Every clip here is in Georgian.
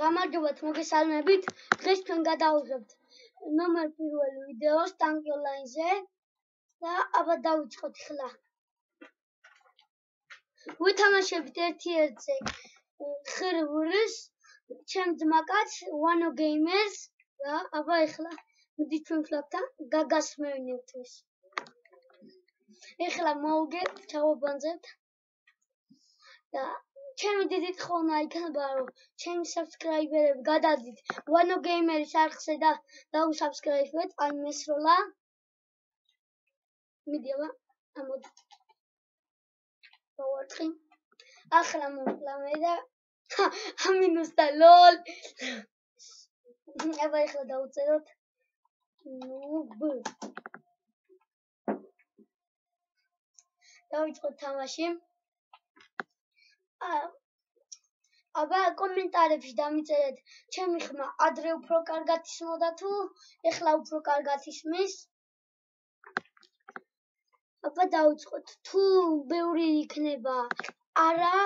გამარჯობათ მოგესალმებით. დღეს თქვენ გადავიღებთ ნომერ პირველ ვიდეოს ტანკი ონლაინზე და აბა დავიწყოთ ახლა. ვითამაშებით ერთ-ერთზე ხირვურს, ჩემ ძმაკაც Wano Gamers და აბა ახლა მოდით ჩვენ ფლაგთან გაგასმევინებთ ეს. ახლა მოვგეთ, ჩავაბანძებთ და ჩემი დიდი თხოვნა იქნება, რომ ჩემი subscriber-ები გადადით Wano Gamers არხზე და დაუსubscribe-ეთ, აი მესროლა. მიდიავა, ამოდით. დავარტყი. ახლა მომკლავე და ამინუს და ლოლ. აბა ახლა დავწეროთ ნუბ. დავიწყოთ თამაში. აბა კომენტარებში დამიწერეთ ჩემი ხმა ადრე უფრო კარგად ისმოდა თუ ეხლა უფრო კარგად ისმის. აბა დავიწყოთ. თუ ბევრი იქნება არა,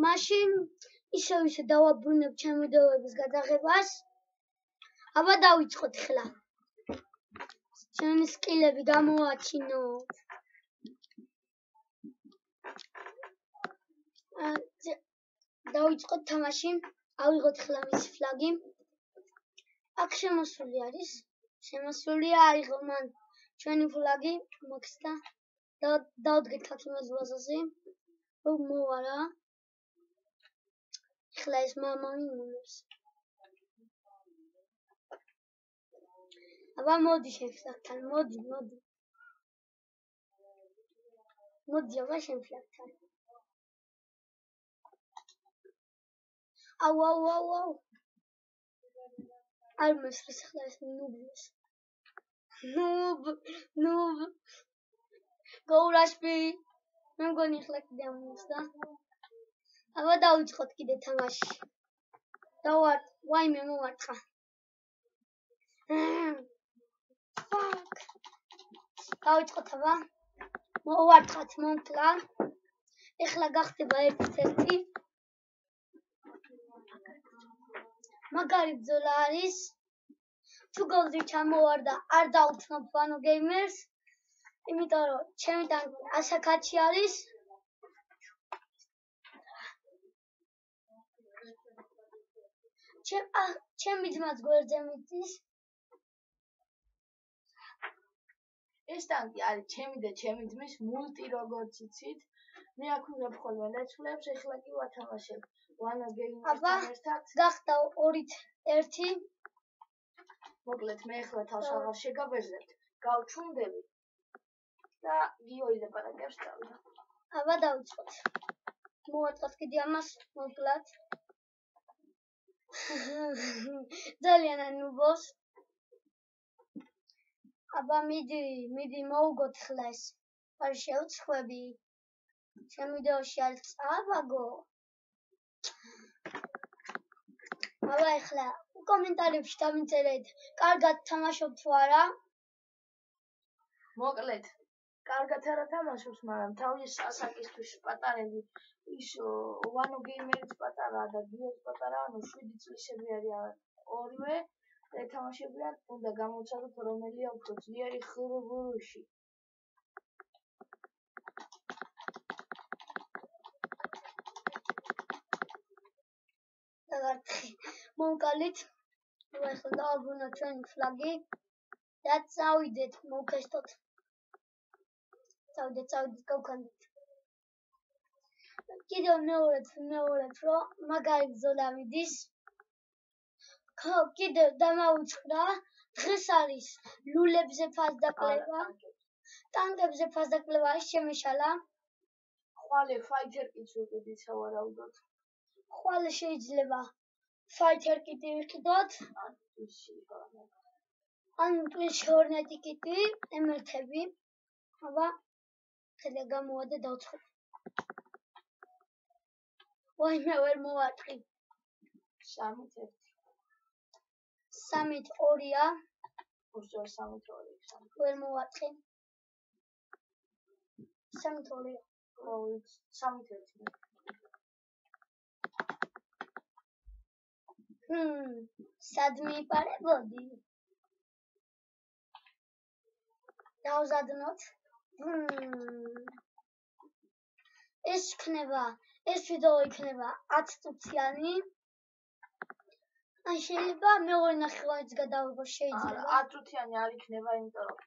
მაშინ ისე დავაბრუნებ ჩემი ვიდეოების გადაღებას. აბა დავიწყოთ ახლა. ჩემი სკილები გამოვაჩინოთ. დავიწყოთ თამაში. ავიღოთ ახლა მისი ფლაგი. აქ შემოსული არის. შემოსულია, აიღო მან ჩვენი ფლაგი, მაქვს და დავდგეთ აქ იმას ბაზაზე. რომ მოვა რა. ახლა ეს მამა იმუნებს. აბა მოდი შენ ფლაგთან, მოდი. მოდი აბა შენ ფლაგთან. აუ. არ მოსწრეს ახლა ეს ნუბს. ნუბ. გოურაშპი. მე მგონი ახლა კიდე ამოსდა. აბა დავიწყოთ კიდე თამაში. ვაიმე მომარტყა. ფაკ. დავიწყოთ აბა. მოვარტყათ მომკლა. ახლა გახდება 1-1. მაგარი ბრძოლა არის. თუ გოლი ჩამოვარდა, არ დავუცნობ Wano Gamers, იმიტომ რომ ჩემი ტანკი ასაკაცი არის. ჩემი ძმაც გვერდზე მიდის. ეს ტანკი არის ჩემი და ჩემი ძმის მულტი, როგორც იცით. მე აქ ვიღებ ხოლმე ლეცვლებს, ახლა კი ვათამაშებ Wano Gamers-თან ერთად. გახდა 2-1. მოკლედ მე ახლა თავს აღარ შეგაბერძნებთ, გავჩუმდები და გიოი ლაპარაკებს დავიდა. აბა დავიწყოთ. მოვარტყოთ კიდე ამას მოკლედ. ძალიან ანუბოს. აბა მიდი მოვუგოთ ხლა ეს. არ შევცხვები. ჩემ ვიდეოში არ წავაგო. აბა ახლა კომენტარებში დამიწერეთ, კარგად თამაშობ თუ არა. მოკლედ, კარგად არა თამაშობს, მაგრამ თავის ასაკისთვის პატარები, ის Wano Gamers პატარაა და გიოს პატარა, ანუ 7 წლისები არიან ორივე და ეთამაშებიან, უნდა გამოვცადოთ რომელია უფრო ძლიერი ხირვურში. მოვკალით. ახლა დავაბრუნოთ ჩვენი ფლაგი და წავიდეთ, მოვქესტოთ. წავიდეთ, გავქანდით. კიდევ მეორედ, რომ მაგარი ბრძოლა მიდის. კიდევ დამავიწყდა. დღეს არის ლულებზე ფასდაკლება. ტანკებზე ფასდაკლება არის შემეშალა. ხვალე ფაითერ კიტს ვიყიდით სავარაუდოდ. ხვალე შეიძლება ფაითერ კიტი ვიყიდოთ. ან ტვიჩ ჰორნეტი კიტი, ემერთები. აბა ხელი გამოვადა დავცხობ. ვაიმე ვერ მოვარტყი. 3-1. 3-2-ია. უშო 3-2. ვერ მოვარტყი. 3-2-ია. 3-1. სად მიპარებოდი? დავზადნოთ. ეს ვიდეო იქნება 10 წუთიანი. ან შეიძლება მეორე ნახევარიც გადავიღო შეიძლება. 10 წუთიანი არ იქნება, იმიტომ რომ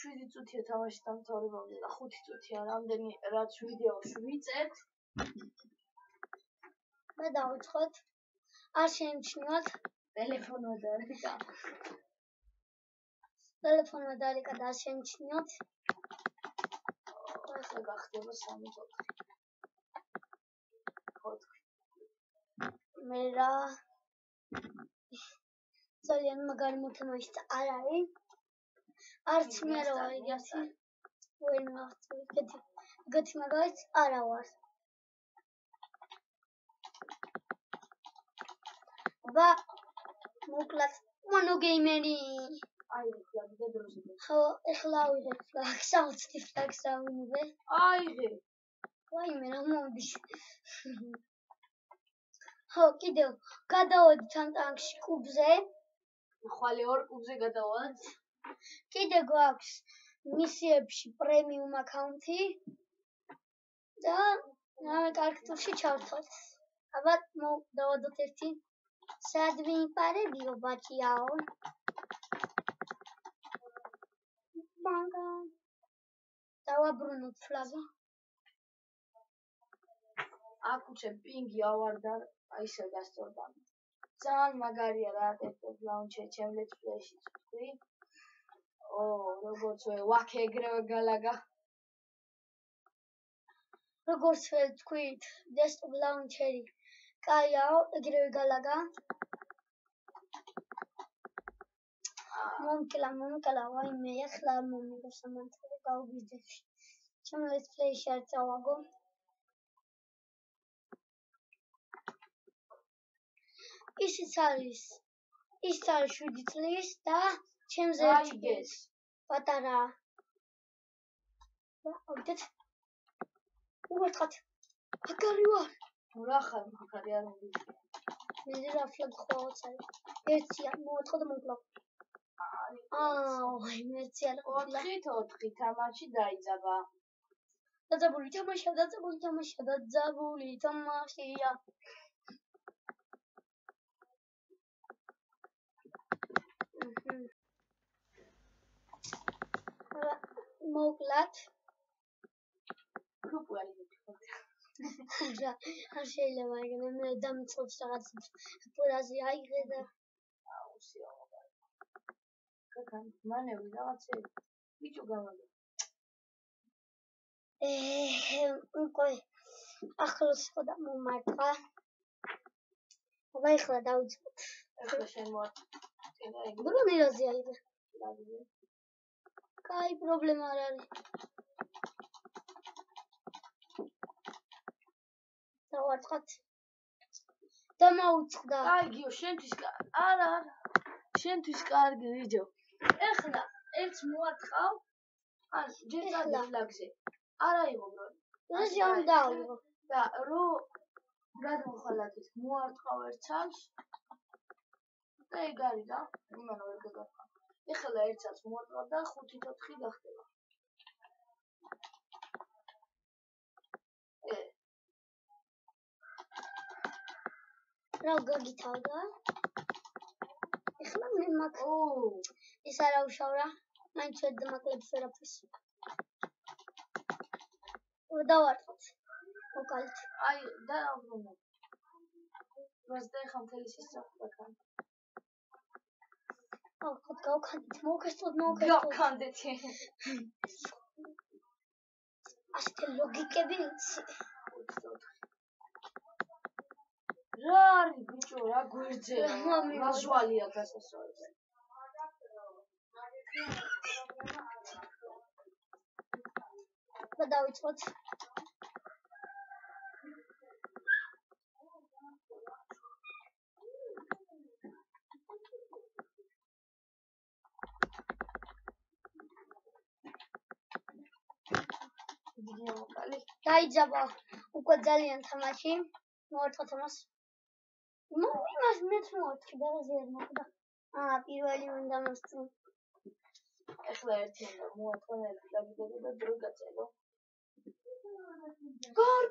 7 წუთია თამაში დამთავრებამდე და 5 წუთია რამდენი რაც ვიდეოს ვიწეთ. და დავიწყოთ. არ შეიმჩნიოთ ტელეფონმა დარეკა და არ შეიმჩნიოთ. ახლა გახდება 3-4. მე რა ძალიან მაგარი მოთამაშე არ არის. არც მე არ ვარ ეგეთი. ვერ მახსოვს ეგეთი მაგარიც არა ვარ. ვა მოკლედ მონოგეიმერი. აი ახლა კიდე დროზე. ხო, ახლა ვიღებ ფლაგს, ავწდი ფლაგს ავინებ. აიღე. ვაიმე რა მოდის. ხო, კიდევ გადავედით ამ ტანკში კუბზე. ხვალე 2 კუბზე გადავალთ. კიდე გვაქვს მისიებში პრემიუმ აკაუნთი და რამე კარგთურში ჩავთვალთ. აბა დავადოთ ერთი. სად ვიპარებიო ბაჭიაო? დავაბრუნოთ ფლაგი. აკუჩე პინგი ავარდა, აი ისე გასწორდა. ძალიან მაგარია რა ტესტებს ლაუნჩერი ჩემ let's play-ში თქვი. როგორც ვაკე ეგრევე გალაგა. როგორც თქვით, desktop launcher-ი კაიაო, ეგრევე გალაგა. მომკლა, ვაიმე, ახლა მომიგო სამანთლე გავგვიძებში. ჩემ let's play-ში არ წავაგო. ის არის 7 წლის და ჩემზე ერთი გეს. პატარა. აუდეთ. უერთყათ. მაგარი ვარ. რა ხარ მაგარი არ მოვიდი. მე რა ფლაგ ხოც არის. ერთია მოვეთყო და მოკლა. აი, მერცი არ ყოფილა. 4 თამაში დაიძაბა. დაძაბული თამაშია. მოკლედ. კუპალი ვიქოთ. არ შეიძლება ეგრე მე დამწყობს რაღაც პრაზი აიღე და აუსია. მანევრი რაღაცები. ბიჭო გამაგე. უკვე ახლოს ხო და მომარტყა. აბა ახლა დავიწყოთ. ახლა შემოარტყა. ბრუნირაზე აიღე. კაი პრობლემა არ არის. დავარტყათ. დამაუწყდა. კაიგიო, შენთვის არა. შენთვის კარგი ვიდეო. ეხლა ერთს მოარტყავ. ან ჯერ წადე ფლაგზე. არა იყო ბრო. რაში არ დავიღო. და რო გადმოხალათით მოარტყავ ერთს. და ეგ არის რა. იმან ვერ გაგახა. ეხლა ერთს მოარტყავ და 5-4 გახდება. რა გაგითავდა? ეხლა მე მაგ ეს არა უშავ რა. მაინც ვერ დამაკლებს ვერაფერს. დავარტყოთ. მოკალით. აი და აბრუნე. ვასდა ხომ თელი სისწრაფე გაკან. ხოთ გავქანდით, მოვკესტოთ. გავქანდით. ასეთი ლოგიკები იცი. რა არის ბიჭო, რა გვერდზეა? რა ზვალია გასასწორზე. და დავიწყოთ. დაიძაბა უკვე ძალიან თამაში. მოვარტყოთ ამას. იმას მეც მოვაწყი და რაზეა მოხდა. პირველი უნდა მოსწრო. ეხლა ერთი უნდა მოვაწყო და ერთი დაგიდები და დრო გაწელო. გორ!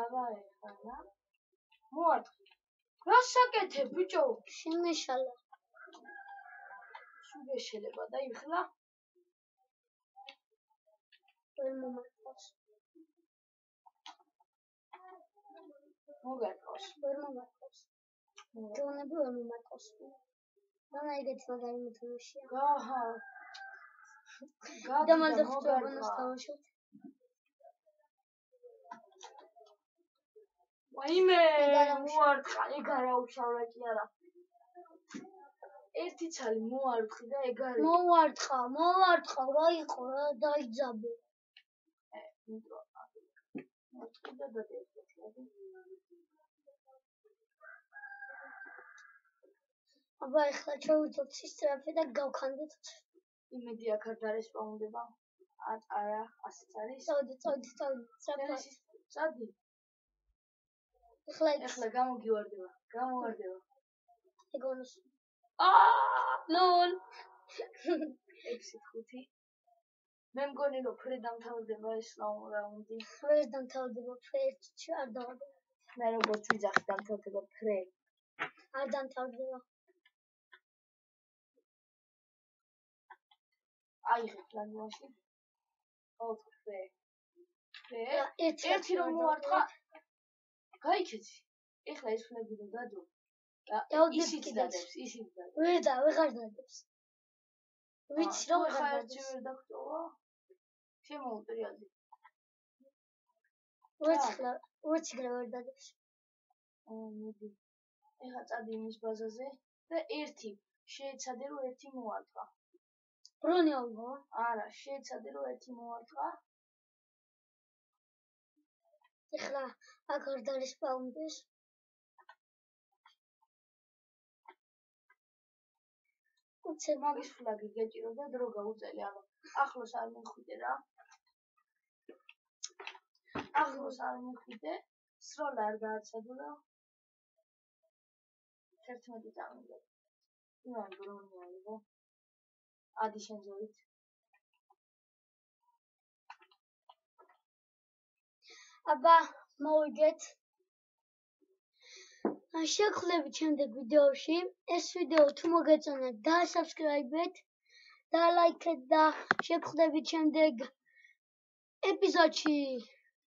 აბა ეხლა მოვაწყი. რა საკეთე ბიჭო? შემეშალა. სულ შეიძლება და იხლა ვერ მომაწყობს. მოგატყოს. ვერ მომაწყობს. დრონები ვერ მომაწყობს. რა ეგეთი მაგარი მეთამაშია. გაჰა. და მალე ხტობანას თამაშობ. ვაიმე, მოვარდყა, ეგ არა უშავრა კი არა. ერთი ცალი მოვარდყი და ეგ არის. მოვარდყა, რა იყო რა დაიძაბე. მიტრო. მოვარდყი და დაიძაბე. აბა ეხლა ჩავიწოთ სისწრაფე და გავქანდეთ. იმედი აქ არ დარესპაუნდება. არა, ასეც არის. წავდი. წადი. ეხლა გამოვარდება. ეგონოს. ლოლ. 6-5. მე მგონი რომ ფრე დამთავრდება ეს რაუნდი. ვერ დამთავრდება, ფრეში არ დავაგებ. მე როგორც ვიძახი დამთავრდება ფრე. არ დამთავრდება. აიღე პლანში. ოქრე. ერთი რომ მოვარდყა. გაიქეცი. ეხლა ის ხნები რომ დადო. ისიც დადებს. ვეღარ დადებს. ვიცი რომ ვეღარ დადებს. ვერ დაგტოვა. შემოუტრიალდი. ვიცი ვერ დადებს. მოდი. ეხლა წადი იმის ბაზაზე და ერთი შეეცადე რომ ერთი მოვარდყა. ბრონი ალბა? არა, შეეცადე რომ ერთი მოვარდყა. ეხლა აქ არ დარესპაუნდეს. უცებ მაგის ფლაგი გეჭირო და დრო გაუწელე, ანუ ახლოს არ მიხვიდე რა. ახლოს არ მიხვიდე, სროლა არ გააცადო და 11 წამიგე. იმან ბრონი აიღო. ადი შენზევით. აბა მოვიგეთ. შეგხვდებით შემდეგ ვიდეოში. ეს ვიდეო თუ მოგეწონათ, დაასაბსკრაიბეთ და ლაიქეთ და შეგხვდებით შემდეგ ეპიზოდში.